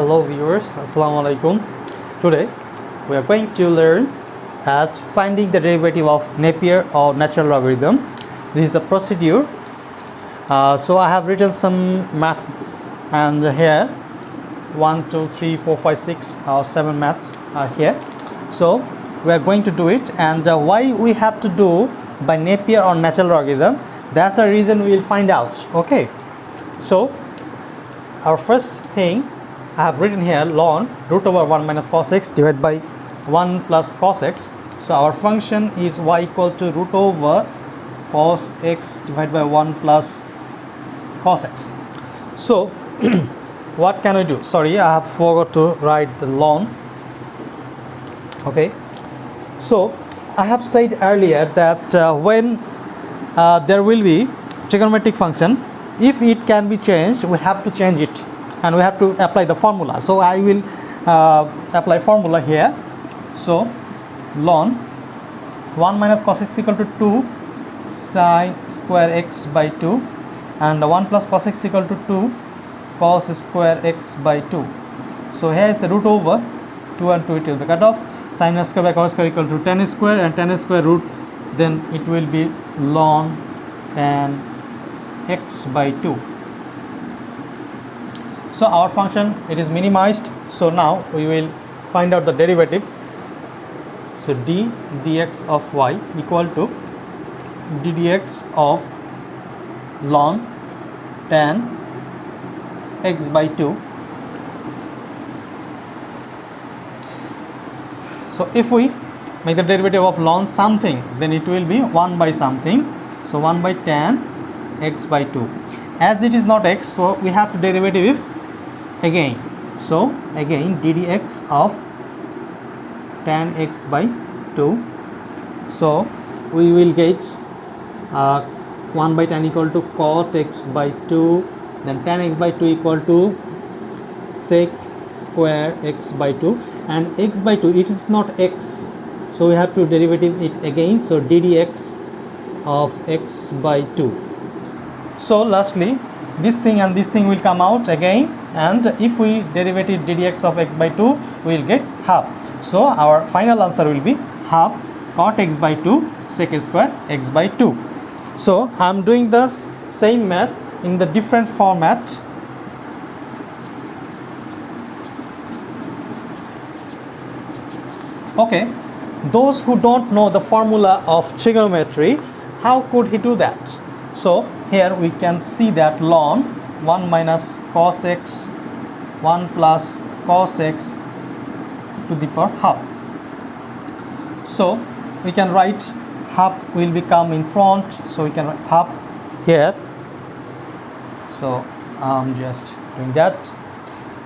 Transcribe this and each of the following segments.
Hello viewers, Assalamu alaikum. Today we are going to learn as finding the derivative of Napier or natural logarithm. This is the procedure. So I have written some maths, and here 1, 2, 3, 4, 5, 6 or 7 maths are here. So we are going to do it, and why we have to do by Napier or natural logarithm, that's the reason we will find out. Okay, so our first thing, I have written here ln root over 1 minus cos x divided by 1 plus cos x. So our function is y equal to root over cos x divided by 1 plus cos x. So what can we do? Sorry, I have forgot to write the ln. Okay, so I have said earlier that when there will be trigonometric function, if it can be changed, we have to change it and we have to apply the formula. So I will apply formula here. So ln 1 minus cos x equal to 2 sine square x by 2, and 1 plus cos x equal to 2 cos square x by 2. So here is the root over 2 and 2, it will be cut off. Sine square by cos square equal to tan square, and tan square root, then it will be ln tan x by 2. So our function, it is minimized. So now we will find out the derivative. So d dx of y equal to d dx of ln tan x by 2. So if we make the derivative of ln something, then it will be 1 by something. So 1 by tan x by 2. As it is not x, so we have to derivative again. So again d dx of tan x by 2. So we will get 1 by tan equal to cot x by 2, then tan x by 2 equal to sec square x by 2, and x by 2, it is not x, so we have to derivative it again. So d dx of x by 2. So lastly, this thing and this thing will come out again, and if we derivative d dx of x by 2, we will get half. So our final answer will be half cot x by 2 sec square x by 2. So I am doing the same math in the different format. Okay, those who don't know the formula of trigonometry, how could he do that? So here we can see that ln 1 minus cos x 1 plus cos x to the power half. So we can write half will become in front, so we can write half here. So I'm just doing that.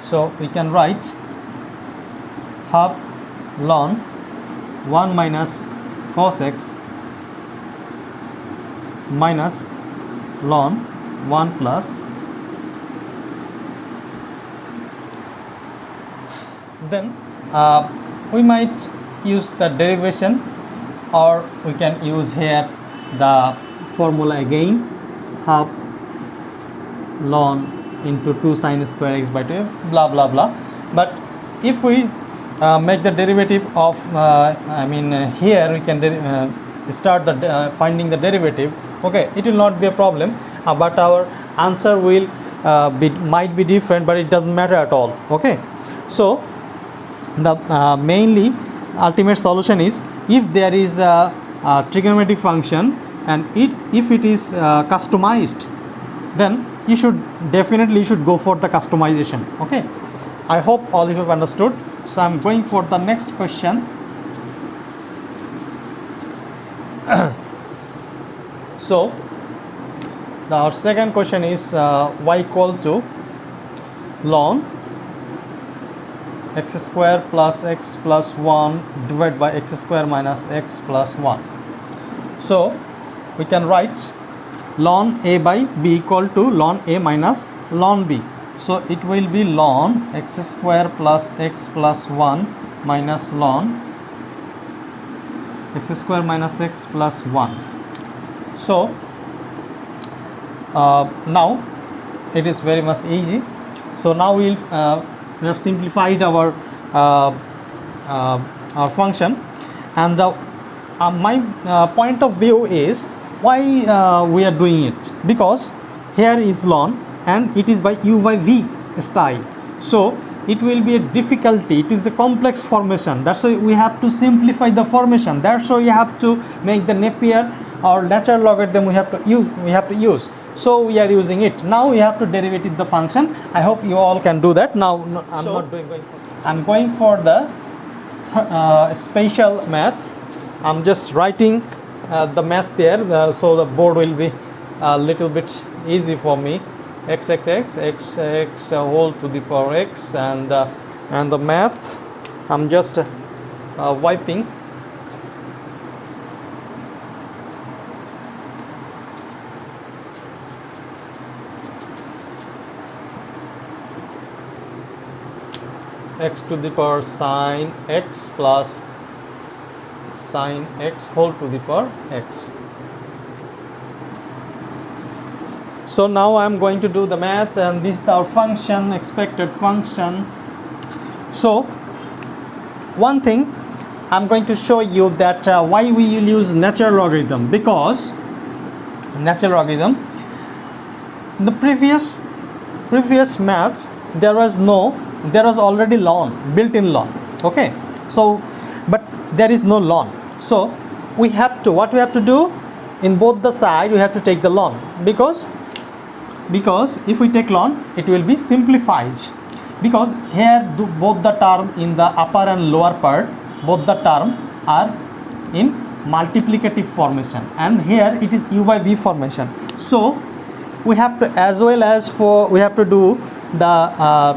So we can write half ln 1 minus cos x minus ln 1 plus, then we might use the derivation, or we can use here the formula again, half ln into 2 sine square x by 2, blah blah blah. But if we make the derivative of here we can start the finding the derivative. Okay, it will not be a problem, but our answer will might be different, but it doesn't matter at all. Okay, so the mainly ultimate solution is, if there is a trigonometric function and if it is customized, then you should definitely go for the customization. Okay, I hope all of you have understood. So I'm going for the next question. So our second question is y equal to ln x square plus x plus 1 divided by x square minus x plus 1. So we can write ln a by b equal to ln a minus ln b. So it will be ln x square plus x plus 1 minus ln x square minus x plus 1. So now it is very much easy. So now we will we have simplified our function. And my point of view is why we are doing it, because here is ln and it is by u by v style, so it will be a difficulty, it is a complex formation, that's why we have to simplify the formation, that's why we have to make the Napier or natural logarithm we have to use. So we are using it. Now we have to derivative the function. I hope you all can do that. Now I'm going for the special math. I'm just writing the math there, so the board will be a little bit easy for me. X whole to the power x, and the math I'm just wiping. X to the power sine x plus sine x whole to the power x. So now I am going to do the math, and this is our function, expected function. So one thing I'm going to show you that why we will use natural logarithm, because natural logarithm, in the previous maths there was already ln, built-in ln, okay, so but there is no ln, so what we have to do, in both the side we have to take the ln, because if we take ln it will be simplified, because here both the term in the upper and lower part, both the term are in multiplicative formation, and here it is u by v formation. So we have to, we have to do the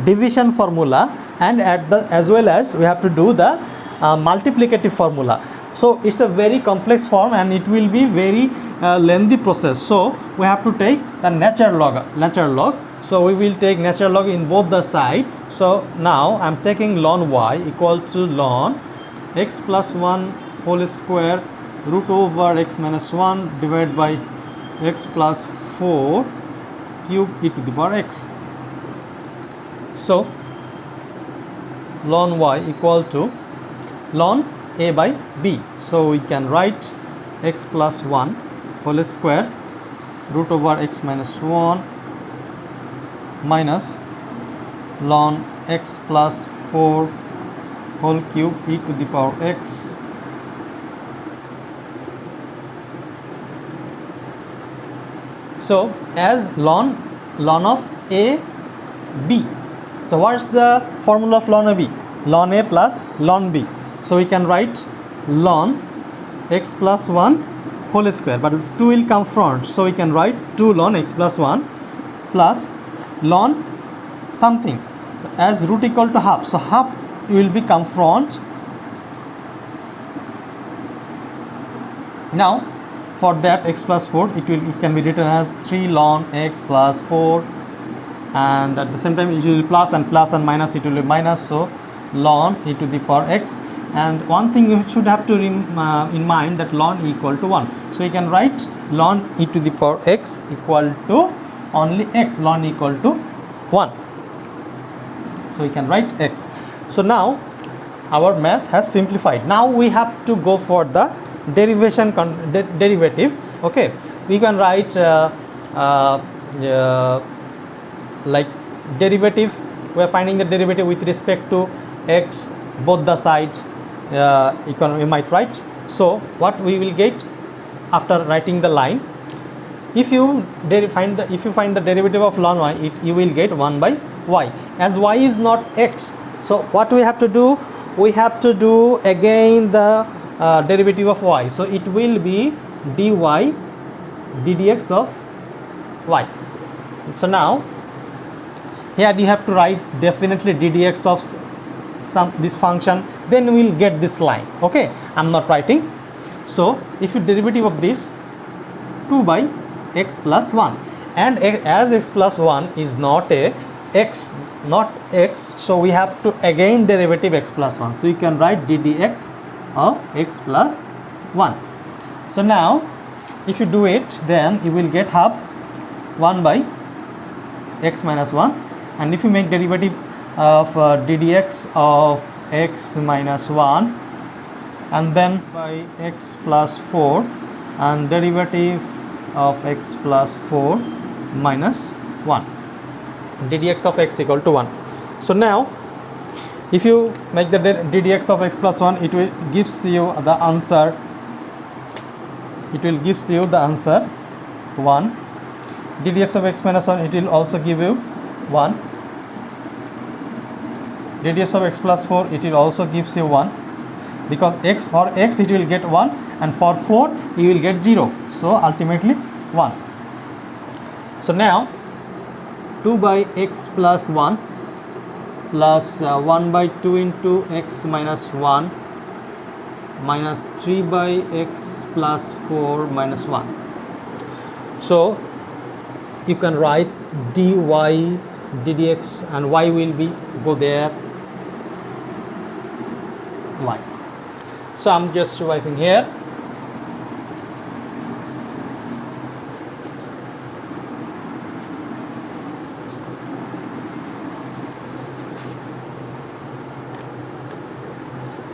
division formula, and as well as we have to do the multiplicative formula. So it's a very complex form and it will be very lengthy process, so we have to take the natural log. So we will take natural log in both the side. So now I'm taking ln y equal to ln x plus 1 whole square root over x minus 1 divided by x plus 4 cube e to the power x. So ln y equal to ln a by b, so we can write x plus 1 whole square root over x minus 1 minus ln x plus 4 whole cube e to the power x. So as ln of a b, so what's the formula of ln of b? Ln a plus ln b. So we can write ln x plus 1 whole square, but 2 will come front, so we can write 2 ln x plus 1 plus ln something as root equal to half, so half will become front. Now for that x plus 4, it can be written as 3 ln x plus 4, and at the same time it will be plus and minus, it will be minus, so ln e to the power x. And one thing you should have to in mind, that ln equal to 1, so you can write ln e to the power x equal to only x, ln equal to 1, so you can write x. So now our math has simplified. Now we have to go for the derivative. Okay, we can write like derivative, we are finding the derivative with respect to x, both the sides. We might write. So what we will get after writing the line, if you find the derivative of ln y, you will get 1 by y, as y is not x. So what we have to do, we have to do again the derivative of y, so it will be dy ddx of y. So now here you have to write definitely ddx of this function, then we will get this line. Okay, I'm not writing. So if you derivative of this, 2 by x plus 1, and as x plus 1 is not x, so we have to again derivative x plus 1, so you can write ddx of x plus 1. So now if you do it, then you will get half 1 by x minus 1, and if you make derivative of d dx of x minus 1, and then by x plus 4, and derivative of x plus 4 minus 1, d dx of x equal to 1. So now if you make the d dx of x plus 1, it will gives you the answer, 1. d dx of x minus 1, it will also give you 1. d dx of x plus 4, it will also gives you 1, because for x it will get 1, and for 4 you will get 0, so ultimately 1. So now 2 by x plus 1 plus 1 by 2 into x minus 1 minus 3 by x plus 4 minus 1. So you can write dy ddx, and y will be go there, y. So I'm just writing here.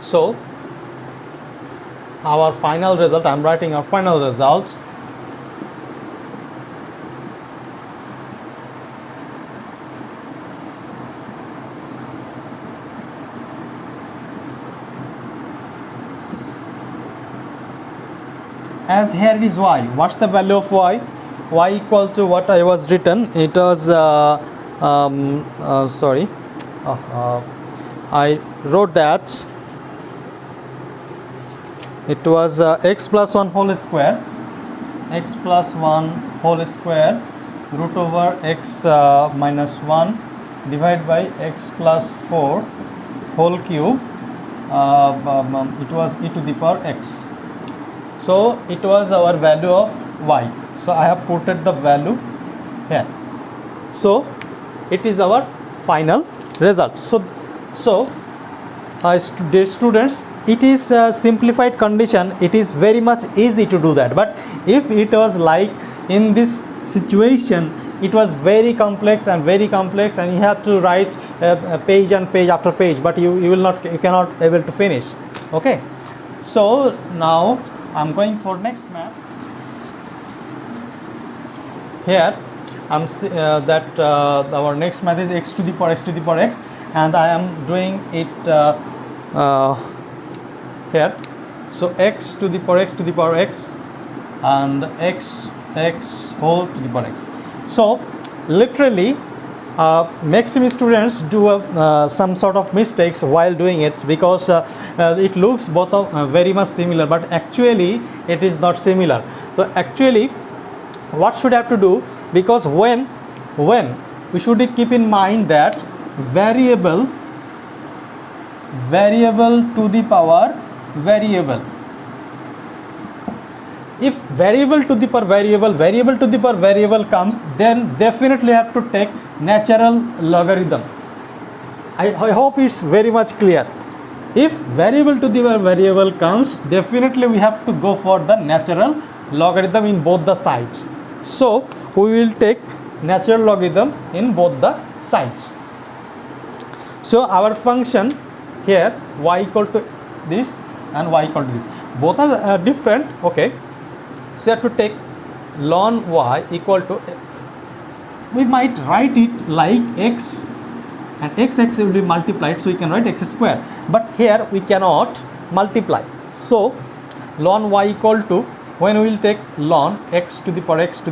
So our final result, I'm writing our final result. As here is y. What's the value of y? Y equal to what I was written. It was I wrote that it was x plus 1 whole square, x plus 1 whole square root over x minus 1 divided by x plus 4 whole cube. It was e to the power x. So it was our value of y. So I have put the value here. So it is our final result. So dear students, it is a simplified condition. It is very much easy to do that. But if it was like in this situation, it was very complex, and you have to write page and page after page. But you cannot able to finish. Okay. So now I'm going for next math. Here I'm our next math is x to the power x, and I am doing it here. So x to the power x and x whole to the power x. So literally maximum students do some sort of mistakes while doing it, because it looks both of very much similar, but actually it is not similar. So actually what should have to do, because when we should keep in mind that variable to the power variable. If variable to the power variable comes, then definitely have to take natural logarithm. I hope it's very much clear. If variable to the power variable comes, definitely we have to go for the natural logarithm in both the sides. So we will take natural logarithm in both the sides. So our function here, y equal to this and y equal to this, both are different. Okay. So you have to take ln y equal to, we might write it like x, and x will be multiplied, so you can write x square, but here we cannot multiply. So ln y equal to, when we will take ln x to the power x,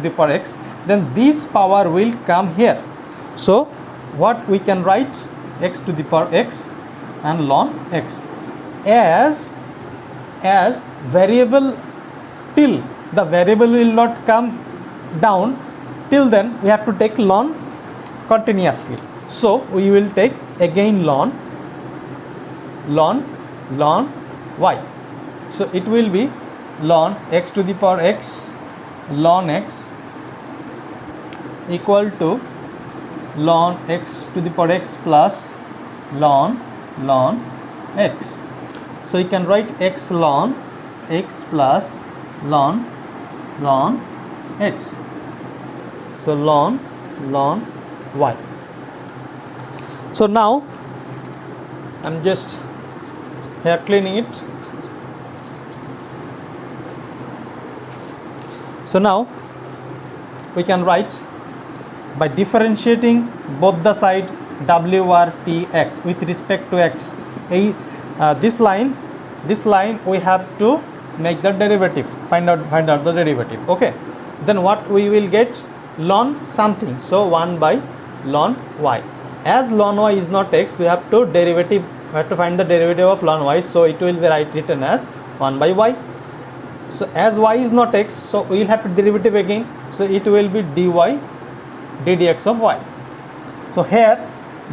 then this power will come here. So what we can write, x to the power x and ln x as variable till the variable will not come down, till then we have to take ln continuously. So we will take again ln y. So it will be ln x to the power x ln x equal to ln x to the power x plus ln x. So you can write x ln x plus ln x. So ln y. So now I'm just here cleaning it. So now we can write by differentiating both the side WRTX with respect to x. This line we have to make the derivative, find out the derivative. Okay, then what we will get? Ln something, so 1 by ln y. As ln y is not x, we have to find the derivative of ln y, so it will be written as 1 by y. So as y is not x, so we will have to derivative again, so it will be dy ddx of y. So here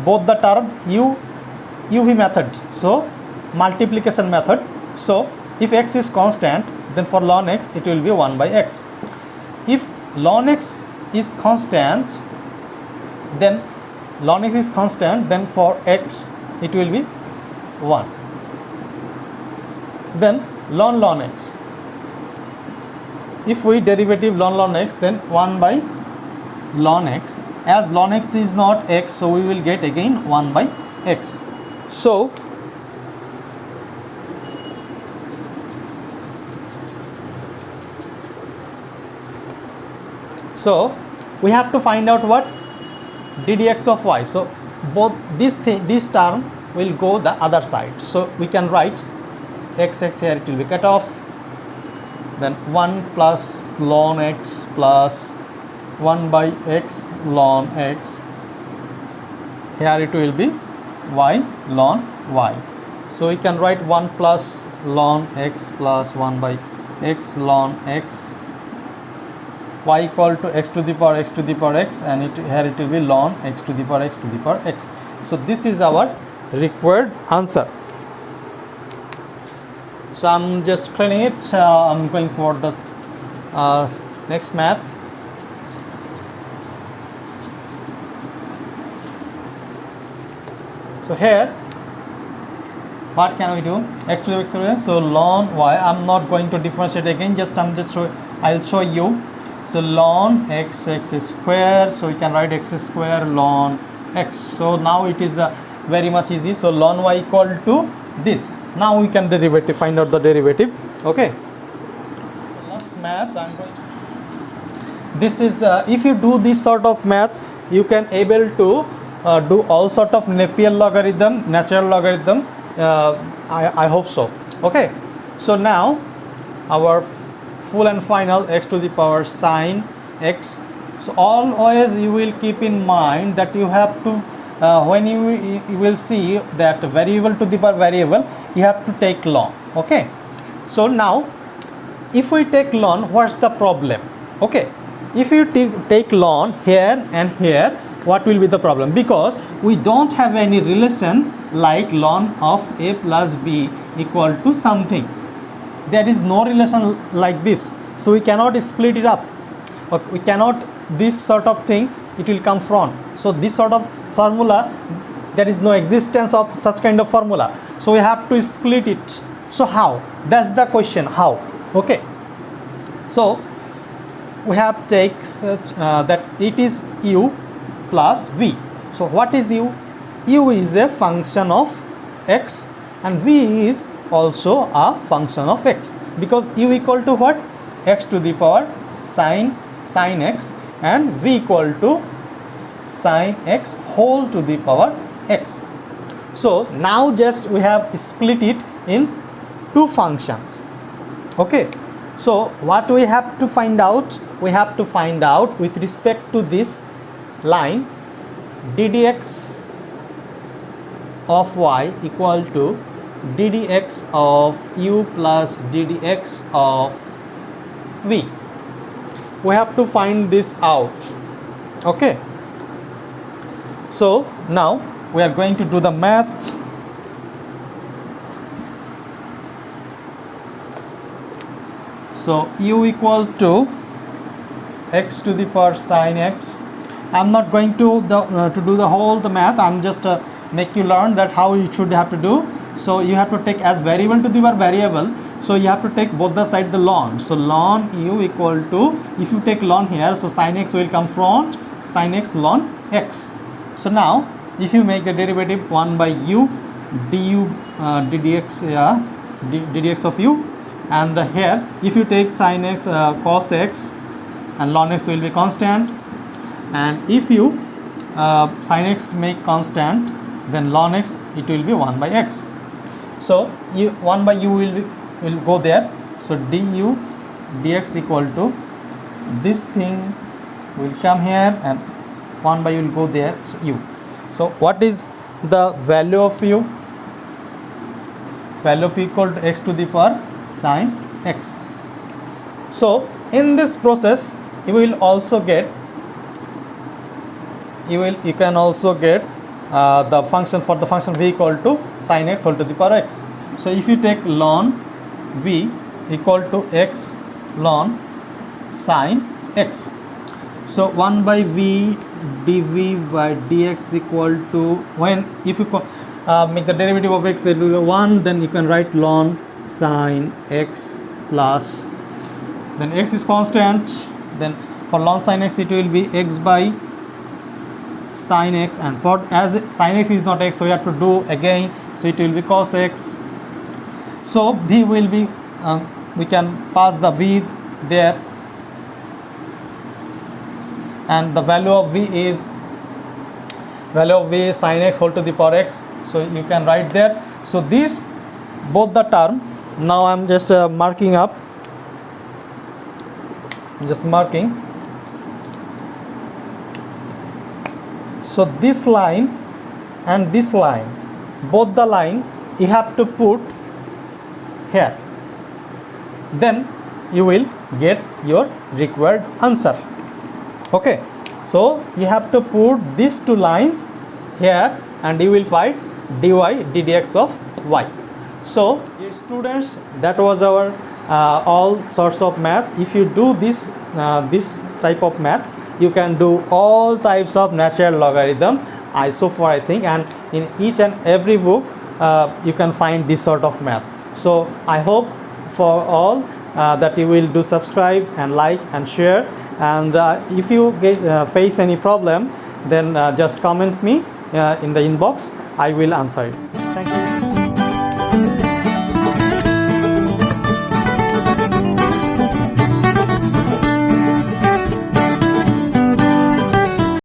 both the term uv method, so multiplication method. So if x is constant, then for ln x it will be 1 by x. If ln x is constant, then for x it will be 1. Then ln x, if we derivative ln x, then 1 by ln x. As ln x is not x, so we will get again 1 by x. So we have to find out what? ddx of y. So both this term will go the other side, so we can write x here, it will be cut off, then 1 plus ln x plus 1 by x ln x. Here it will be y ln y. So we can write 1 plus ln x plus 1 by x ln x, y equal to x to the power x, and here it will be ln x to the power x to the power x. So this is our required answer. So I'm just cleaning it. I'm going for the next math. So here what can we do? X to the x to the, so ln y. I'm not going to differentiate again, I'll show you. So ln x square, so we can write x square ln x. So now it is very much easy. So ln y equal to this. Now we can find out the derivative. Okay, last math. This is if you do this sort of math, you can able to do all sort of Napier logarithm, natural logarithm. I hope so. Okay, so now our full and final x to the power sine x. So always you will keep in mind that you have to when you will see that variable to the power variable, you have to take ln. Okay, so now if we take ln, what's the problem? Okay, if you take ln here and here, what will be the problem? Because we don't have any relation like ln of a plus b equal to something. There is no relation like this, so we cannot split it up, or we cannot this sort of thing it will come from. So this sort of formula, there is no existence of such kind of formula, so we have to split it. So how? That's the question, how? Okay, so we have take such that it is u plus v. So what is u? U is a function of x and v is also a function of x, because u equal to what? X to the power sine x, and v equal to sine x whole to the power x. So now just we have split it in two functions. Okay, so what we have to find out? We have to find out with respect to this line ddx of y equal to ddx of u plus ddx of v. We have to find this out. Okay, so now we are going to do the math. So u equal to x to the power sine x. I'm not going to do the whole math. I'm just make you learn that how you should have to do. So you have to take as variable to the power variable, so you have to take both the side the ln. So ln u equal to, if you take ln here, so sin x will come from sin x ln x. So now if you make the derivative 1 by u du ddx ddx of u, and here if you take sin x cos x, and ln x will be constant, and if you sin x make constant, then ln x it will be 1 by x. So 1 by u will go there, so du dx equal to this thing will come here, and 1 by u will go there, so u. So what is the value of u? Value of u equal to x to the power sin x. So in this process you will also get, you can also get the function for the function v equal to sin x whole to the power x. So if you take ln v equal to x ln sin x, so 1 by v dv by dx equal to, when if you make the derivative of x, that will be 1, then you can write ln sin x plus, then x is constant, then for ln sin x it will be x by sin x, and for as sin x is not x, so we have to do again, so it will be cos x. So v will be we can pass the v there, and the value of v is sin x whole to the power x, so you can write there. So this both the term, now I'm just marking up, just marking. So this line and this line, both the line you have to put here, then you will get your required answer. Okay, so you have to put these two lines here, and you will find dy ddx of y. So dear students, that was our all sorts of math. If you do this type of math, you can do all types of natural logarithm, isophore I think, and in each and every book you can find this sort of math. So I hope for all that you will do subscribe and like and share, and if you face any problem, then just comment me in the inbox, I will answer it.